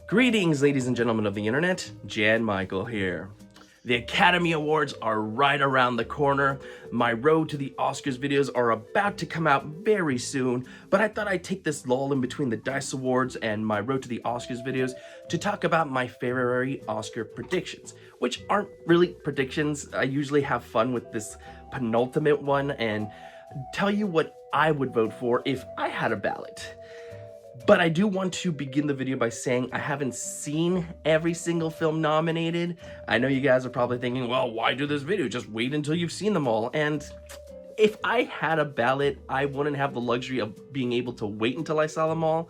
Greetings, ladies and gentlemen of the internet, Jan Michael here. The Academy Awards are right around the corner. My Road to the Oscars videos are about to come out very soon, but I thought I'd take this lull in between the DICE Awards and my Road to the Oscars videos to talk about my February Oscar predictions, which aren't really predictions. I usually have fun with this penultimate one and tell you what I would vote for if I had a ballot. But I do want to begin the video by saying I haven't seen every single film nominated. I know you guys are probably thinking, well, why do this video? Just wait until you've seen them all. And if I had a ballot, I wouldn't have the luxury of being able to wait until I saw them all.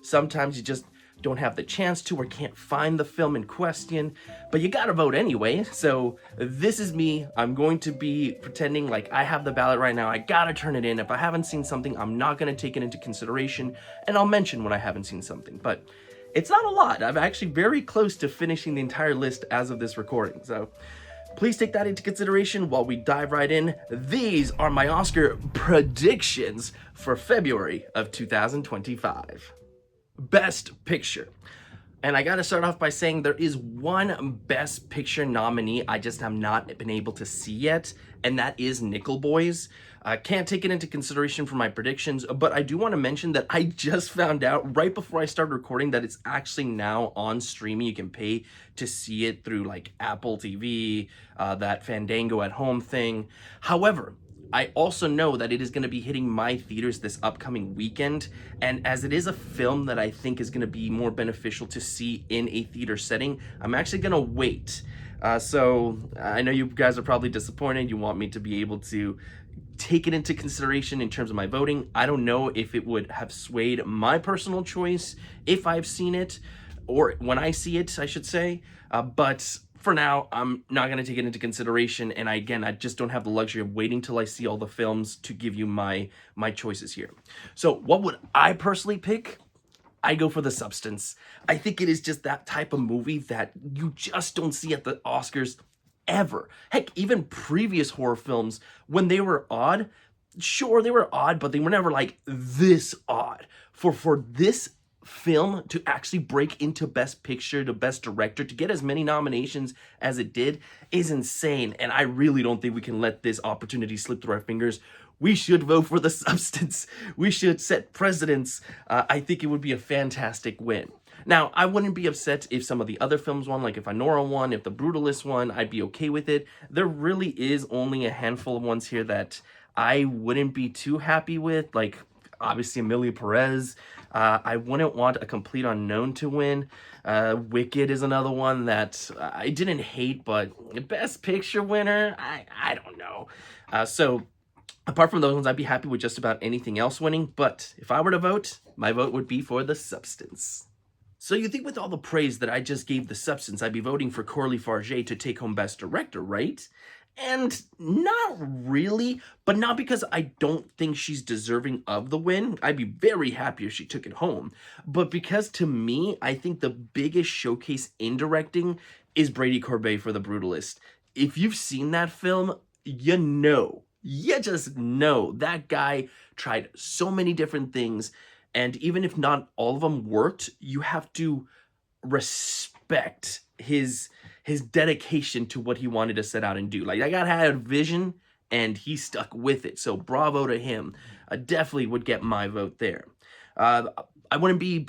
Sometimes you just don't have the chance to or can't find the film in question, but you gotta vote anyway. So this is me. I'm going to be pretending like I have the ballot right now. I gotta turn it in. If I haven't seen something, I'm not gonna take it into consideration, and I'll mention when I haven't seen something, but it's not a lot. I'm actually very close to finishing the entire list as of this recording, so please take that into consideration while we dive right in. These are my Oscar predictions for February of 2025. Best Picture. And I gotta start off by saying there is one Best Picture nominee I just have not been able to see yet, and that is Nickel Boys. I can't take it into consideration for my predictions, but I do want to mention that I just found out right before I started recording that it's actually now on streaming. You can pay to see it through like Apple TV, that Fandango at Home thing. However, I also know that it is going to be hitting my theaters this upcoming weekend, and as it is a film that I think is going to be more beneficial to see in a theater setting, I'm actually going to wait. So I know you guys are probably disappointed. You want me to be able to take it into consideration in terms of my voting. I don't know if it would have swayed my personal choice if I've seen it, or when I see it, I should say, but for now, I'm not going to take it into consideration, and I just don't have the luxury of waiting till I see all the films to give you my choices here. So what would I personally pick? I go for The Substance. I think it is just that type of movie that you just don't see at the Oscars ever. Heck, even previous horror films, when they were odd, sure, they were odd, but they were never like this odd. For this film to actually break into Best Picture, to Best Director, to get as many nominations as it did is insane, and I really don't think we can let this opportunity slip through our fingers. We should vote for The Substance. We should set precedents. I think it would be a fantastic win. Now, I wouldn't be upset if some of the other films won, like if Anora won, if The Brutalist won, I'd be okay with it. There really is only a handful of ones here that I wouldn't be too happy with, like obviously Emilia Perez. I wouldn't want A Complete Unknown to win. Wicked is another one that I didn't hate, but Best Picture winner, I don't know. So apart from those ones, I'd be happy with just about anything else winning, but if I were to vote, my vote would be for The Substance. So you think with all the praise that I just gave The Substance, I'd be voting for Coralie Farge to take home Best Director, right? And not really, but not because I don't think she's deserving of the win. I'd be very happy if she took it home. But because to me, I think the biggest showcase in directing is Brady Corbet for The Brutalist. If you've seen that film, you just know that guy tried so many different things. And even if not all of them worked, you have to respect his dedication to what he wanted to set out and do. Like, that guy had a vision and he stuck with it. So bravo to him. I definitely would get my vote there. I wouldn't be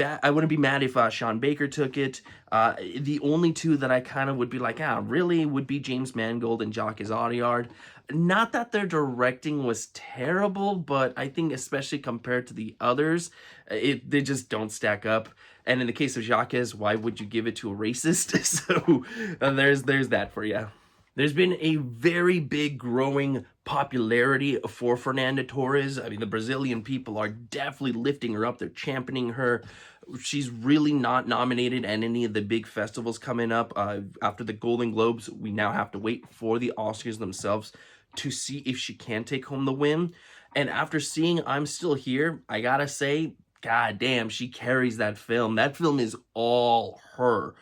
mad if Sean Baker took it. The only two that I kind of would be like, really, would be James Mangold and Jacques Audiard. Not that their directing was terrible, but I think especially compared to the others, they just don't stack up. And in the case of Jacques, why would you give it to a racist? So there's that for you. There's been a very big growing popularity for Fernanda Torres. I mean, the Brazilian people are definitely lifting her up. They're championing her. She's really not nominated at any of the big festivals coming up. After the Golden Globes, we now have to wait for the Oscars themselves to see if she can take home the win. And after seeing I'm Still Here, I gotta say, god damn, she carries that film. That film is all her.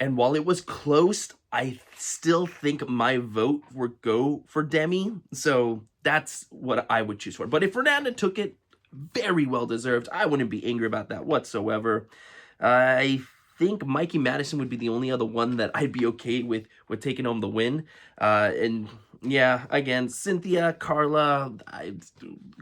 And while it was close, I still think my vote would go for Demi. So that's what I would choose for. But if Fernanda took it, Very well deserved. I wouldn't be angry about that whatsoever. I think Mikey Madison would be the only other one that I'd be okay with taking home the win. And yeah, again, Cynthia, Carla,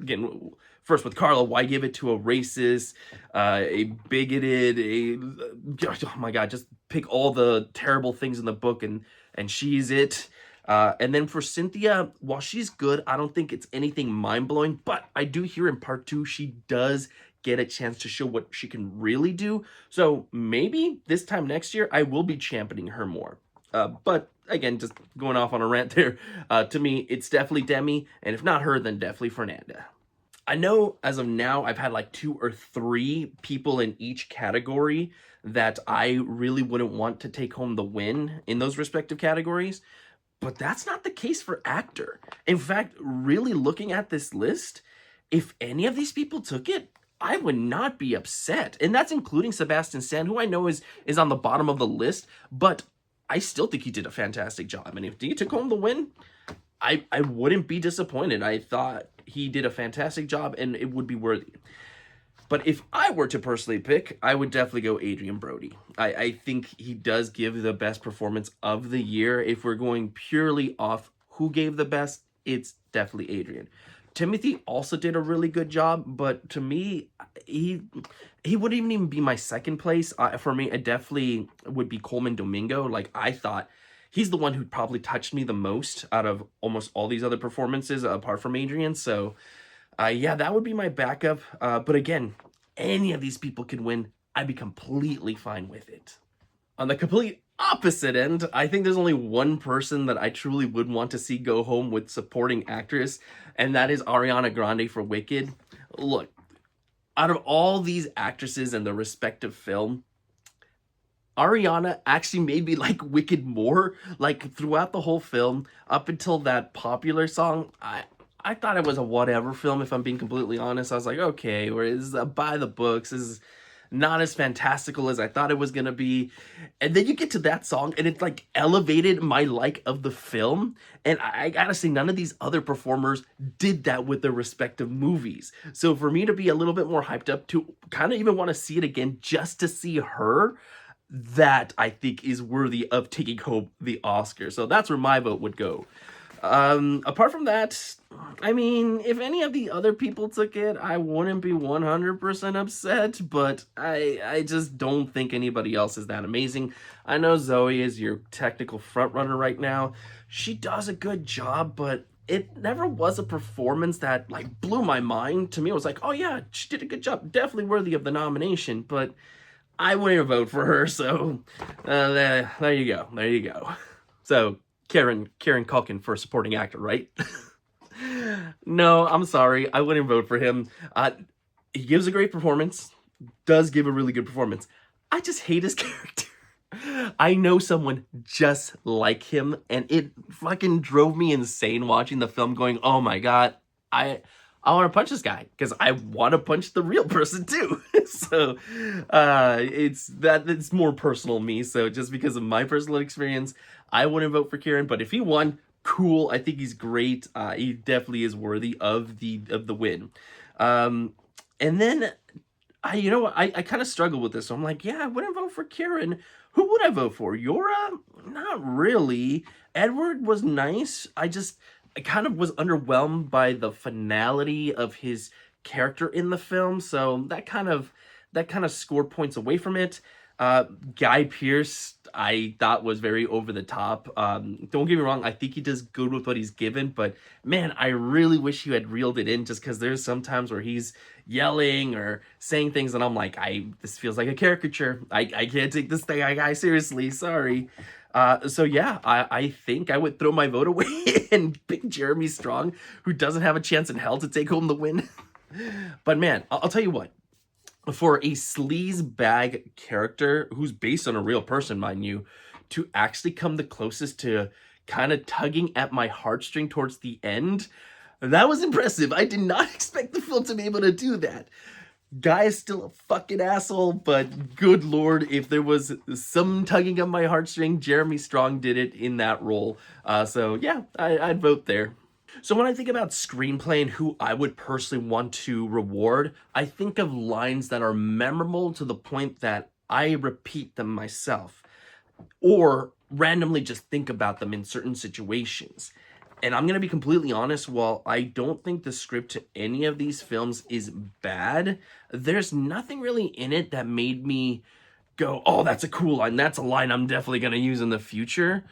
again, first with Carla, why give it to a racist, a bigoted, oh my God, just pick all the terrible things in the book and she's it. And then for Cynthia, while she's good, I don't think it's anything mind-blowing, but I do hear in part 2, she does get a chance to show what she can really do. So maybe this time next year, I will be championing her more. But again, just going off on a rant there, to me, it's definitely Demi, and if not her, then definitely Fernanda. I know as of now, I've had like 2 or 3 people in each category that I really wouldn't want to take home the win in those respective categories. But that's not the case for actor. In fact, really looking at this list, if any of these people took it, I would not be upset. And that's including Sebastian Stan, who I know is on the bottom of the list, but I still think he did a fantastic job. And if he took home the win, I wouldn't be disappointed. I thought he did a fantastic job and it would be worthy. But if I were to personally pick, I would definitely go Adrien Brody. I think he does give the best performance of the year. If we're going purely off who gave the best, it's definitely Adrien. Timothy also did a really good job, but to me, he wouldn't even be my second place. For me, it definitely would be Coleman Domingo. Like, I thought he's the one who probably touched me the most out of almost all these other performances, apart from Adrien. So yeah, that would be my backup. But again, any of these people can win. I'd be completely fine with it. On the complete opposite end, I think there's only one person that I truly would want to see go home with supporting actress, and that is Ariana Grande for Wicked. Look, out of all these actresses in the respective film, Ariana actually made me like Wicked more. Like, throughout the whole film, up until that popular song, I thought it was a whatever film, if I'm being completely honest. I was like, okay, whereas by the books is not as fantastical as I thought it was gonna be. And then you get to that song and it like elevated my like of the film. And I gotta say, none of these other performers did that with their respective movies. So for me to be a little bit more hyped up to kind of even want to see it again just to see her, that I think is worthy of taking home the Oscar. So that's where my vote would go. Apart from that, I mean, if any of the other people took it, I wouldn't be 100% upset, but I just don't think anybody else is that amazing. I know Zoe is your technical frontrunner right now. She does a good job, but it never was a performance that like blew my mind. To me, it was like, oh yeah, she did a good job, definitely worthy of the nomination, but I wouldn't vote for her, so there you go. So Karen Culkin for supporting actor, right? No, I'm sorry. I wouldn't vote for him. He gives a great performance. Does give a really good performance. I just hate his character. I know someone just like him, and it fucking drove me insane watching the film going, oh my God, I want to punch this guy because I want to punch the real person too. So it's more personal to me. So just because of my personal experience, I wouldn't vote for Kieran. But if he won, cool. I think he's great. He definitely is worthy of the win. And then I kind of struggle with this. So I'm like, yeah, I wouldn't vote for Kieran. Who would I vote for? Yora? Not really. Edward was nice. I kind of was underwhelmed by the finality of his character in the film, so that kind of scored points away from it. Guy Pearce, I thought was very over the top. Don't get me wrong, I think he does good with what he's given, but man, I really wish he had reeled it in, just because there's some times where he's yelling or saying things and I'm like, this feels like a caricature. I can't take this guy seriously, sorry. So yeah, I think I would throw my vote away and pick Jeremy Strong, who doesn't have a chance in hell to take home the win. But man, I'll tell you what, for a sleaze bag character who's based on a real person, mind you, to actually come the closest to kind of tugging at my heartstring towards the end, that was impressive. I did not expect the film to be able to do that. Guy is still a fucking asshole, but good lord, if there was some tugging of my heartstring, Jeremy Strong did it in that role. So yeah, I'd vote there. So when I think about screenplay and who I would personally want to reward, I think of lines that are memorable to the point that I repeat them myself, or randomly just think about them in certain situations. And I'm going to be completely honest, while I don't think the script to any of these films is bad, there's nothing really in it that made me go, oh, that's a cool line. That's a line I'm definitely going to use in the future.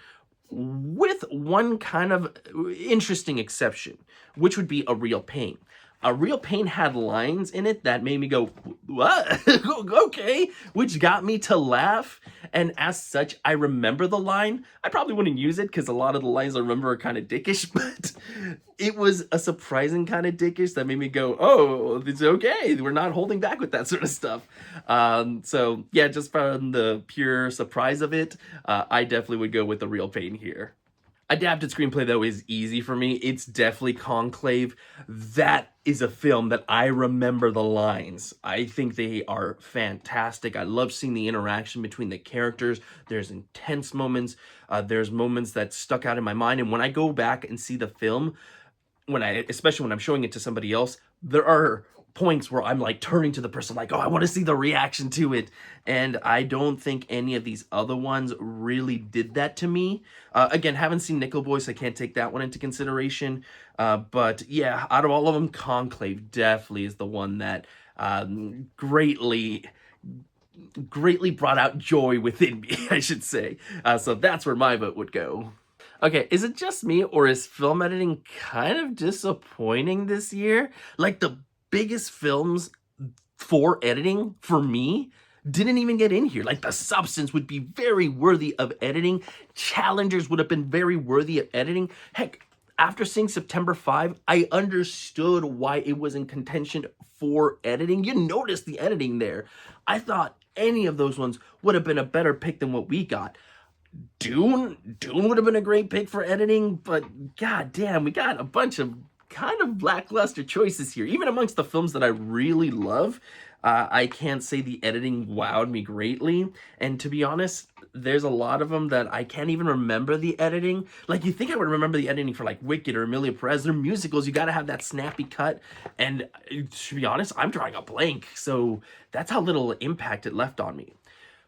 With one kind of interesting exception, which would be A Real Pain. A Real Pain had lines in it that made me go, what? Okay, which got me to laugh. And as such, I remember the line. I probably wouldn't use it because a lot of the lines I remember are kind of dickish, but it was a surprising kind of dickish that made me go, oh, it's okay. We're not holding back with that sort of stuff. So yeah, just from the pure surprise of it, I definitely would go with The Real Pain here. Adapted screenplay, though, is easy for me. It's definitely Conclave. That is a film that I remember the lines. I think they are fantastic. I love seeing the interaction between the characters. There's intense moments. There's moments that stuck out in my mind. And when I go back and see the film, especially when I'm showing it to somebody else, there are points where I'm like turning to the person like, oh, I want to see the reaction to it. And I don't think any of these other ones really did that to me. Again, haven't seen Nickel Boy, so I can't take that one into consideration. But yeah, out of all of them, Conclave definitely is the one that greatly brought out joy within me, I should say. So that's where my vote would go. Okay, is it just me, or is film editing kind of disappointing this year? Like, the biggest films for editing, for me, didn't even get in here. Like, The Substance would be very worthy of editing. Challengers would have been very worthy of editing. Heck, after seeing September 5, I understood why it was in contention for editing. You noticed the editing there. I thought any of those ones would have been a better pick than what we got. Dune would have been a great pick for editing, but god damn, we got a bunch of kind of lackluster choices here. Even amongst the films that I really love, I can't say the editing wowed me greatly. And to be honest, there's a lot of them that I can't even remember the editing. Like, you think I would remember the editing for like Wicked or Amelia Perez. They're musicals. You got to have that snappy cut. And to be honest, I'm drawing a blank. So that's how little impact it left on me.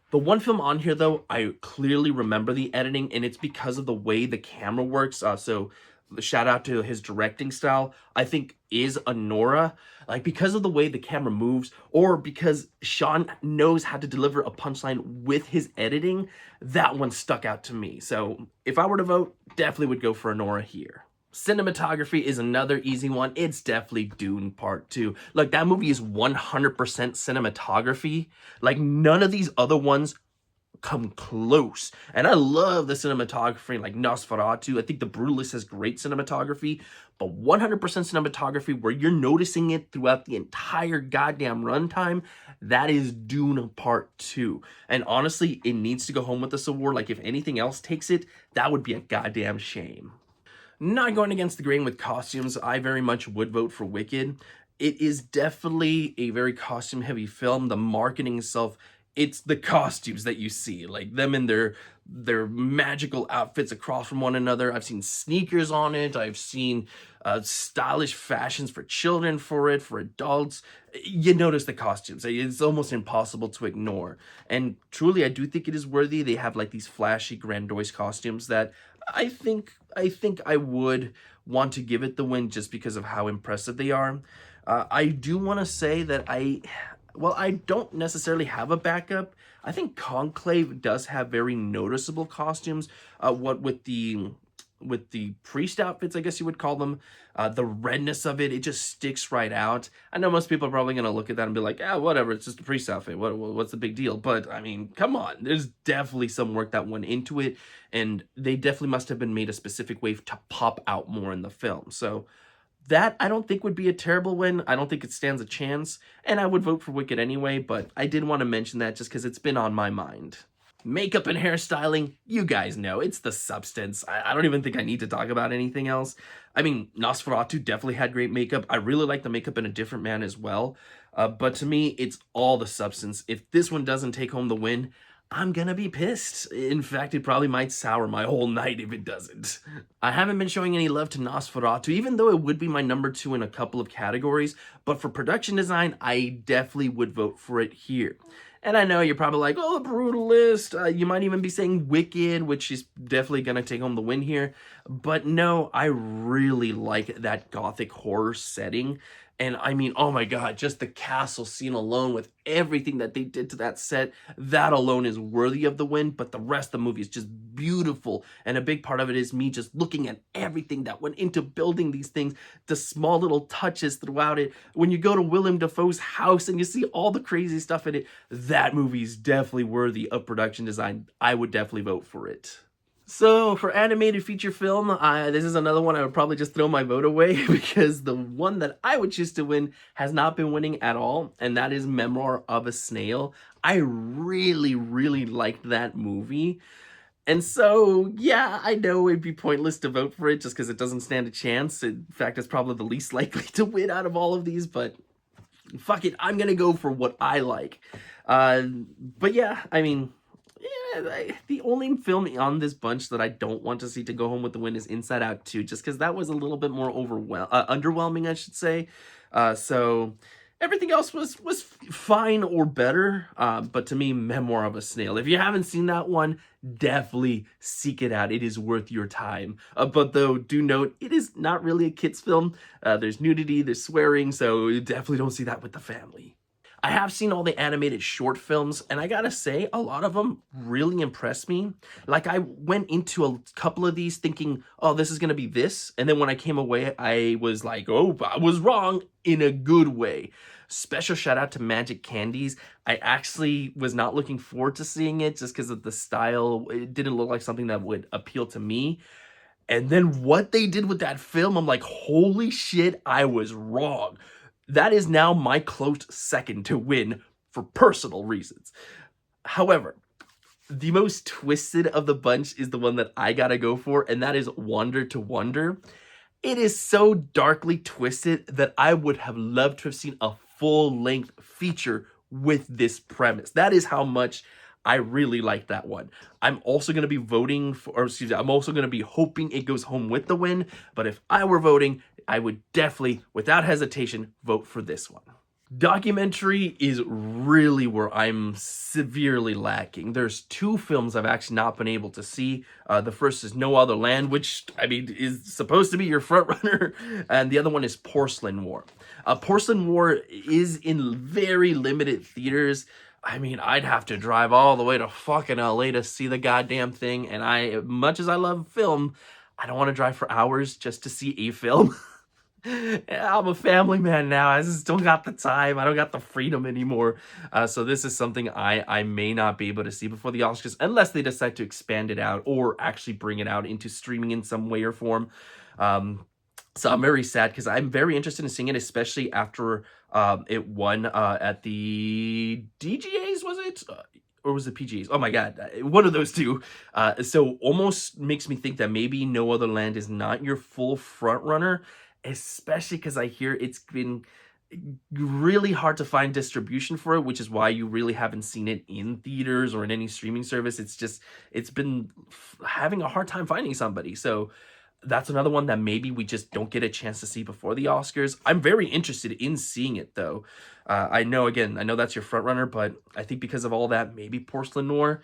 The one film on here, though, I clearly remember the editing, and it's because of the way the camera works. So shout out to his directing style, I think, is Anora. Like, because of the way the camera moves, or because Sean knows how to deliver a punchline with his editing, that one stuck out to me. So if I were to vote, definitely would go for Anora here. Cinematography is another easy one. It's definitely Dune Part 2. Like, that movie is 100% cinematography. Like, none of these other ones come close. And I love the cinematography, like Nosferatu. I think The Brutalist has great cinematography, but 100% cinematography where you're noticing it throughout the entire goddamn runtime, that is Dune Part 2. And honestly, it needs to go home with this award. Like, if anything else takes it, that would be a goddamn shame. Not going against the grain with costumes, I very much would vote for Wicked. It is definitely a very costume-heavy film. The marketing itself, it's the costumes that you see, like them in their magical outfits across from one another. I've seen sneakers on it. I've seen stylish fashions for children for it, for adults. You notice the costumes. It's almost impossible to ignore. And truly, I do think it is worthy. They have like these flashy, grandiose costumes that I think I would want to give it the win just because of how impressive they are. I do want to say that I don't necessarily have a backup. I think Conclave does have very noticeable costumes. What with the priest outfits, I guess you would call them, the redness of it just sticks right out. I know most people are probably going to look at that and be like, whatever, it's just a priest outfit. What's the big deal? But, I mean, come on. There's definitely some work that went into it, and they definitely must have been made a specific way to pop out more in the film. So that, I don't think, would be a terrible win. I don't think it stands a chance, and I would vote for Wicked anyway, but I did want to mention that just because it's been on my mind. Makeup and hairstyling, you guys know, it's The Substance. I don't even think I need to talk about anything else. I mean, Nosferatu definitely had great makeup. I really like the makeup in A Different Man as well. But to me, it's all The Substance. If this one doesn't take home the win, I'm gonna be pissed. In fact, it probably might sour my whole night if it doesn't. I haven't been showing any love to Nosferatu, even though it would be my number 2 in a couple of categories, but for production design, I definitely would vote for it here. And I know you're probably like, oh, the brutalist. You might even be saying Wicked, which is definitely gonna take home the win here. But no, I really like that gothic horror setting. And I mean, oh my god, just the castle scene alone with everything that they did to that set, that alone is worthy of the win, but the rest of the movie is just beautiful. And a big part of it is me just looking at everything that went into building these things, the small little touches throughout it. When you go to Willem Dafoe's house and you see all the crazy stuff in it, that movie is definitely worthy of production design. I would definitely vote for it. So for animated feature film, this is another one I would probably just throw my vote away because the one that I would choose to win has not been winning at all, and that is Memoir of a Snail. I really, really liked that movie. And so, yeah, I know it'd be pointless to vote for it just because it doesn't stand a chance. In fact, it's probably the least likely to win out of all of these, but fuck it, I'm gonna go for what I like. But yeah, I mean, yeah, the only film on this bunch that I don't want to see to go home with the win is Inside Out 2, just because that was a little bit more underwhelming, I should say. So everything else was fine or better, but to me, Memoir of a Snail. If you haven't seen that one, definitely seek it out. It is worth your time. But though, do note, it is not really a kid's film. There's nudity, there's swearing, so you definitely don't see that with the family. I have seen all the animated short films, and I gotta say, a lot of them really impressed me. Like, I went into a couple of these thinking, oh, this is gonna be this, and then when I came away, I was like, oh, I was wrong in a good way. Special shout out to Magic Candies. I actually was not looking forward to seeing it just because of the style. It didn't look like something that would appeal to me. And then what they did with that film, I'm like, holy shit, I was wrong. That is now my close second to win for personal reasons. However, the most twisted of the bunch is the one that I gotta go for, and that is Wander to Wonder. It is so darkly twisted that I would have loved to have seen a full-length feature with this premise. That is how much I really like that one. I'm also going to be voting for, or excuse me, I'm also going to be hoping it goes home with the win, but if I were voting, I would definitely, without hesitation, vote for this one. Documentary is really where I'm severely lacking. There's 2 films I've actually not been able to see. The first is No Other Land, which, I mean, is supposed to be your front runner, and the other one is Porcelain War. Porcelain War is in very limited theaters. I mean, I'd have to drive all the way to fucking LA to see the goddamn thing, and much as I love film, I don't want to drive for hours just to see a film. I'm a family man now. I just don't got the time. I don't got the freedom anymore. So this is something I may not be able to see before the Oscars unless they decide to expand it out or actually bring it out into streaming in some way or form. So I'm very sad because I'm very interested in seeing it, especially after it won at the DGAs, was it? Or was it PGAs? Oh my god, one of those two. So almost makes me think that maybe No Other Land is not your full front runner, especially because I hear it's been really hard to find distribution for it, which is why you really haven't seen it in theaters or in any streaming service. It's been having a hard time finding somebody. So that's another one that maybe we just don't get a chance to see before the Oscars. I'm very interested in seeing it, though. I know that's your front runner, but I think because of all that, maybe Porcelain Noir.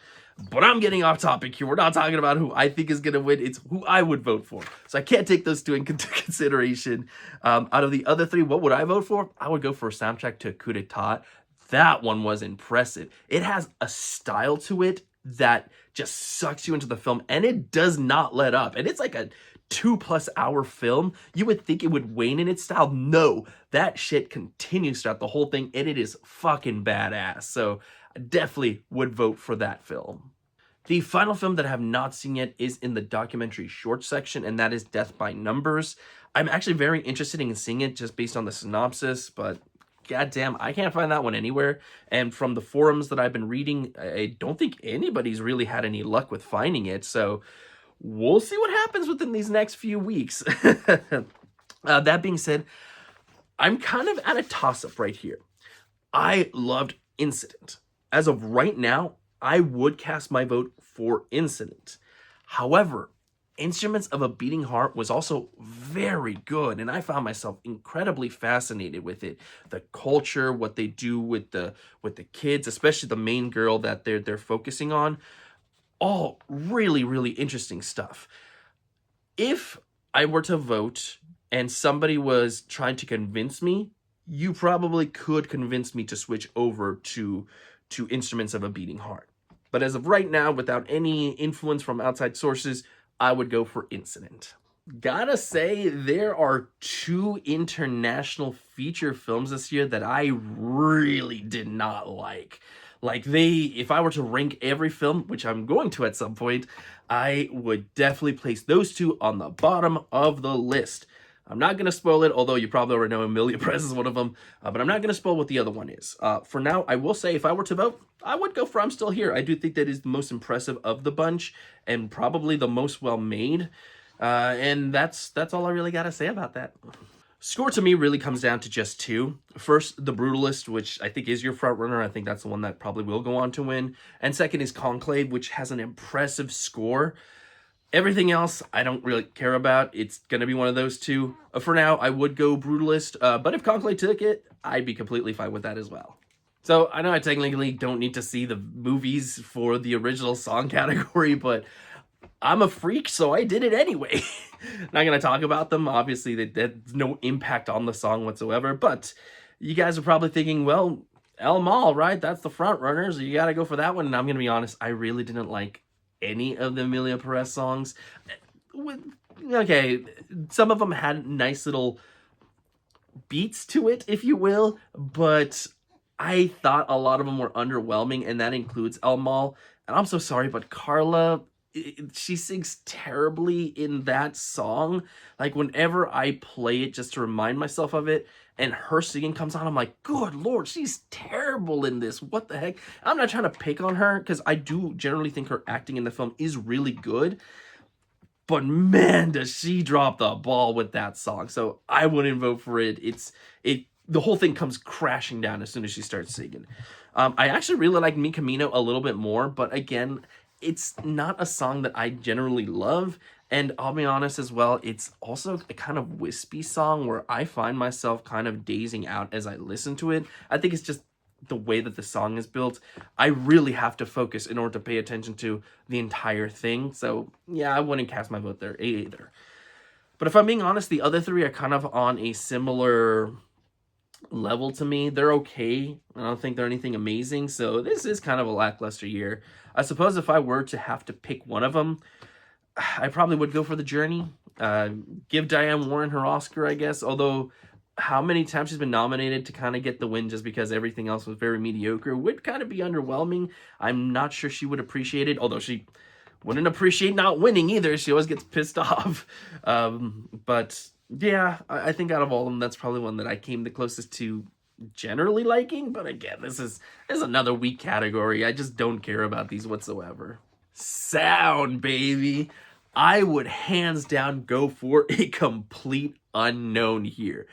But I'm getting off topic here. We're not talking about who I think is going to win. It's who I would vote for. So I can't take those 2 into consideration. Out of the other 3, what would I vote for? I would go for a soundtrack to a coup d'etat. That one was impressive. It has a style to it that just sucks you into the film, and it does not let up. And it's like a 2+ hour film. You would think it would wane in its style. No, that shit continues throughout the whole thing, and it is fucking badass. So I definitely would vote for that film. The final film that I have not seen yet is in the documentary short section, and that is Death by Numbers. I'm actually very interested in seeing it just based on the synopsis, but goddamn, I can't find that one anywhere. And from the forums that I've been reading, I don't think anybody's really had any luck with finding it. So we'll see what happens within these next few weeks. That being said, I'm kind of at a toss-up right here. I loved Incident. As of right now, I would cast my vote for Incident. However, Instruments of a Beating Heart was also very good, and I found myself incredibly fascinated with it. The culture, what they do with the kids, especially the main girl that they're focusing on, all really, really interesting stuff. If I were to vote and somebody was trying to convince me, you probably could convince me to switch over to Instruments of a Beating Heart. But as of right now, without any influence from outside sources, I would go for Incident. Gotta say, there are two international feature films this year that I really did not like. Like, if I were to rank every film, which I'm going to at some point, I would definitely place those two on the bottom of the list. I'm not going to spoil it, although you probably already know Emilia Perez is one of them, but I'm not going to spoil what the other one is. For now, I will say if I were to vote, I would go for I'm Still Here. I do think that is the most impressive of the bunch and probably the most well-made. And that's all I really got to say about that. Score to me really comes down to just two. First, The Brutalist, which I think is your front runner. I think that's the one that probably will go on to win. And second is Conclave, which has an impressive score. Everything else, I don't really care about. It's going to be one of those two. For now, I would go Brutalist. But if Conclave took it, I'd be completely fine with that as well. So I know I technically don't need to see the movies for the original song category, but I'm a freak, so I did it anyway. Not going to talk about them. Obviously, there's no impact on the song whatsoever. But you guys are probably thinking, well, El Mal, right? That's the front runner, so you got to go for that one. And I'm going to be honest, I really didn't like any of the Emilia Perez songs. Okay, some of them had nice little beats to it, if you will, but I thought a lot of them were underwhelming, and that includes El Mal. And I'm so sorry, but Carla, she sings terribly in that song. Like, whenever I play it just to remind myself of it, and her singing comes on, I'm like, good Lord, she's terrible in this. What the heck? I'm not trying to pick on her, because I do generally think her acting in the film is really good. But man, does she drop the ball with that song. So I wouldn't vote for it. The whole thing comes crashing down as soon as she starts singing. I actually really like Mi Camino a little bit more, but again, it's not a song that I generally love. And I'll be honest as well, it's also a kind of wispy song where I find myself kind of dazing out as I listen to it. I think it's just the way that the song is built. I really have to focus in order to pay attention to the entire thing. So yeah, I wouldn't cast my vote there either. But if I'm being honest, the other three are kind of on a similar level to me. They're okay. I don't think they're anything amazing. So this is kind of a lackluster year. I suppose if I were to have to pick one of them, I probably would go for The Journey. Give Diane Warren her Oscar, I guess. Although, how many times she's been nominated to kind of get the win just because everything else was very mediocre would kind of be underwhelming. I'm not sure she would appreciate it. Although she wouldn't appreciate not winning either. She always gets pissed off. But yeah, I think out of all of them, that's probably one that I came the closest to generally liking. But again, this is another weak category. I just don't care about these whatsoever. Sound, baby. I would hands down go for a complete unknown here.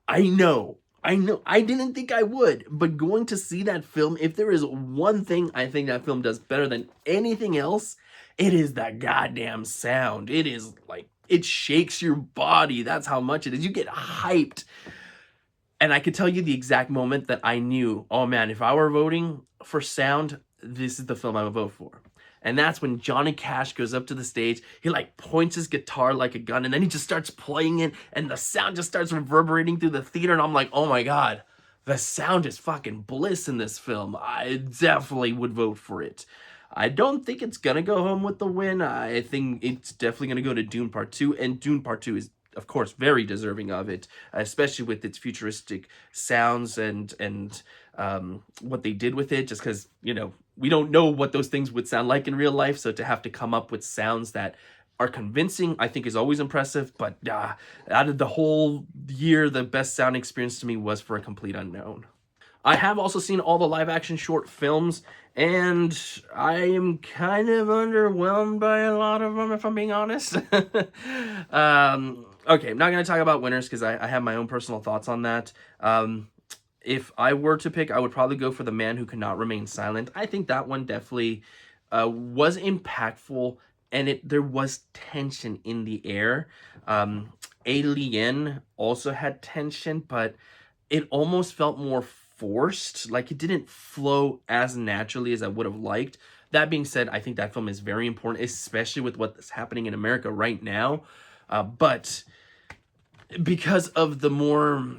I know. I didn't think I would, but going to see that film, if there is one thing I think that film does better than anything else, it is that goddamn sound. It is like, it shakes your body. That's how much it is. You get hyped. And I could tell you the exact moment that I knew, oh man, if I were voting for sound, this is the film I would vote for. And that's when Johnny Cash goes up to the stage, he like points his guitar like a gun, and then he just starts playing it, and the sound just starts reverberating through the theater, and I'm like, oh my god, the sound is fucking bliss in this film. I definitely would vote for it. I don't think it's gonna go home with the win. I think it's definitely gonna go to Dune Part 2, and Dune Part 2 is, of course, very deserving of it, especially with its futuristic sounds and what they did with it, just because, you know, we don't know what those things would sound like in real life, so to have to come up with sounds that are convincing, I think is always impressive. But out of the whole year, the best sound experience to me was For a Complete Unknown. I have also seen all the live-action short films, and I am kind of underwhelmed by a lot of them, if I'm being honest. Okay, I'm not going to talk about winners, because I have my own personal thoughts on that. if I were to pick, I would probably go for The Man Who Could Not Remain Silent. I think that one definitely was impactful, and there was tension in the air. Alien also had tension, but it almost felt more forced. Like, it didn't flow as naturally as I would have liked. That being said, I think that film is very important, especially with what's happening in America right now. But because of the more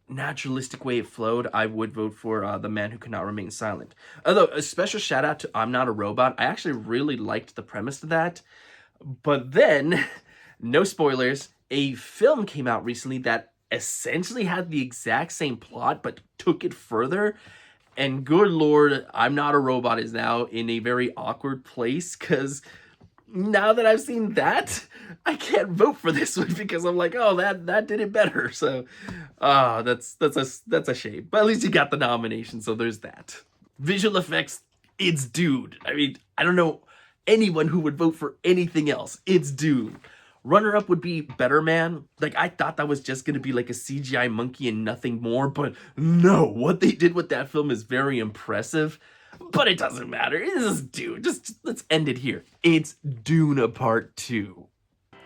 naturalistic way it flowed, I would vote for The Man Who Could Not Remain Silent. Although, a special shout out to I'm Not a Robot. I actually really liked the premise of that. But then, no spoilers, a film came out recently that essentially had the exact same plot but took it further. And good lord, I'm Not a Robot is now in a very awkward place, because now that I've seen that, I can't vote for this one because I'm like, oh, that did it better. So, that's a shame. But at least you got the nomination, so there's that. Visual effects, it's Dune. I mean, I don't know anyone who would vote for anything else. It's Dune. Runner-up would be Better Man. Like, I thought that was just going to be like a CGI monkey and nothing more, but no, what they did with that film is very impressive. But it doesn't matter. This is Dune. Just let's end it here. It's Dune Part 2.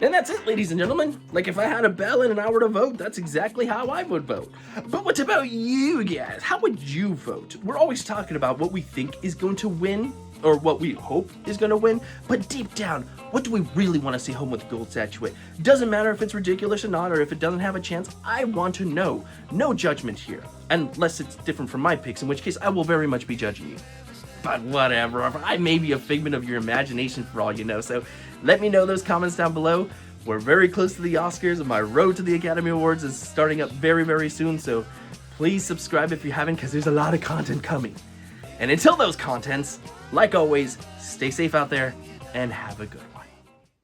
And that's it, ladies and gentlemen. Like, if I had a ballot and I were to vote, that's exactly how I would vote. But what about you guys? How would you vote? We're always talking about what we think is going to win, or what we hope is going to win, but deep down, what do we really want to see home with the gold statuette? Doesn't matter if it's ridiculous or not, or if it doesn't have a chance. I want to know. No judgment here, unless it's different from my picks, in which case I will very much be judging you. But whatever, I may be a figment of your imagination for all you know, so let me know those comments down below. We're very close to the Oscars, and my road to the Academy Awards is starting up very, very soon, so please subscribe if you haven't, because there's a lot of content coming. And until those contents, like always, stay safe out there, and have a good one.